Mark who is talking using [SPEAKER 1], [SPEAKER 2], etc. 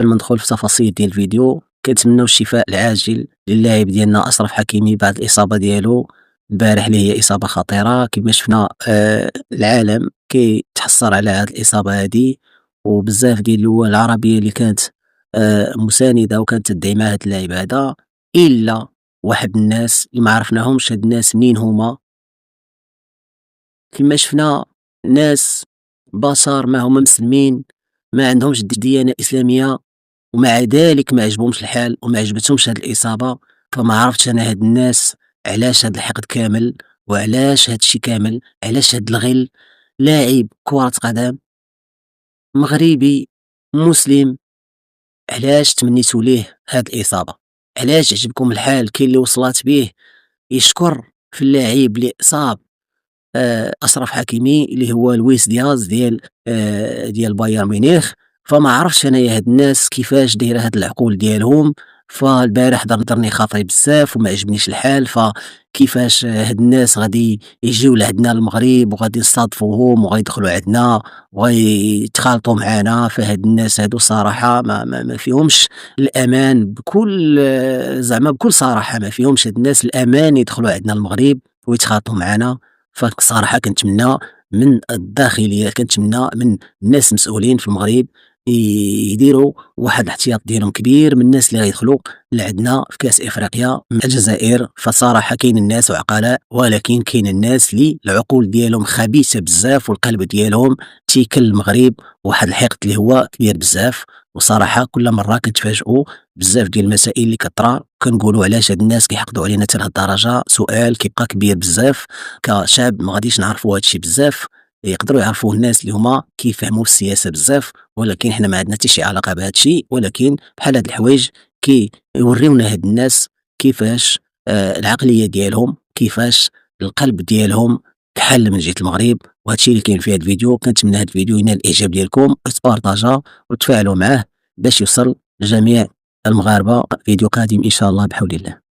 [SPEAKER 1] قبل ما ندخل في تفاصيل ديال الفيديو، كنتمناو الشفاء العاجل للاعب ديالنا أشرف حكيمي بعد الإصابة ديالو البارح اللي هي إصابة خطيرة. كما شفنا العالم كيتحسّر على هاد الإصابة هادي، وبزاف ديال الدول العربية اللي كانت مساندة وكانت تدعم هاد اللاعب هذا، إلا واحد الناس اللي ما عرفناهمش هاد الناس منين هُما. كما شفنا ناس بشر ما هُما مسلمين، ما عندهمش ديانة إسلامية، ومع ذلك ما عجبهمش الحال وما عجبتهمش هاد الإصابة. فما عرفتش أنا هاد الناس علاش هاد الحقد كامل، وعلاش هاد الشي كامل، علاش هاد الغل. لاعب كرة قدم مغربي مسلم، علاش تمنيتوا ليه هاد الإصابة؟ علاش عجبكم الحال؟ كاين اللي وصلات بيه يشكر في اللاعب اللي أصاب أشرف حكيمي اللي هو لويس دياز ديال بايرن ميونخ. فما عرفتش أنايا هاد الناس كيفاش دايرة هاد العقول ديالهم. فالبارح ضرني خاطري بزاف وما عجبنيش الحال. فكيفاش هاد الناس غادي يجيو لعندنا المغرب وغادي نستضيفوهم وغيدخلوا عندنا وغيتخالطوا معانا؟ فهاد الناس هادو صراحة ما فيهمش الأمان، زعما بكل صراحة ما فيهمش هاد الناس الأمان يدخلوا عندنا المغرب ويتخالطوا معانا. فصراحة كنتمنى من الداخلية، كنتمنى من الناس المسؤولين في المغرب يديروا واحد الاحتياط ديالهم كبير من الناس اللي غيدخلوا لعندنا في كأس إفريقيا مع الجزائر. فصراحة كاين الناس عقلاء، ولكن كاين الناس اللي العقول ديالهم خبيثة بزاف والقلب ديالهم تيكل المغرب واحد الحقد اللي هو كبير بزاف. وصراحة كل مرة كنتفاجئوا بزاف ديال المسائل اللي كطرا، كنقولوا علاش هاد الناس كيحقدوا علينا حتى لهاد الدرجة. سؤال كيبقى كبير بزاف. كشاب ما غاديش نعرفوا هادشي بزاف، يقدروا يعرفوه الناس اللي هما كيفهموا في السياسة بزاف، ولكن حنا ما عندنا حتى شي علاقة بهادشي. ولكن بحال هاد الحوايج كيوريونا هاد الناس كيفاش العقلية ديالهم، كيفاش القلب ديالهم كحل من جهة المغرب. وهادشي اللي كاين في هاد الفيديو. كنتمنى هاد الفيديو ينال الإعجاب ديالكم وتبارطاجا وتفاعلوا معاه باش يوصل لجميع المغاربة. فيديو قادم إن شاء الله بحول الله.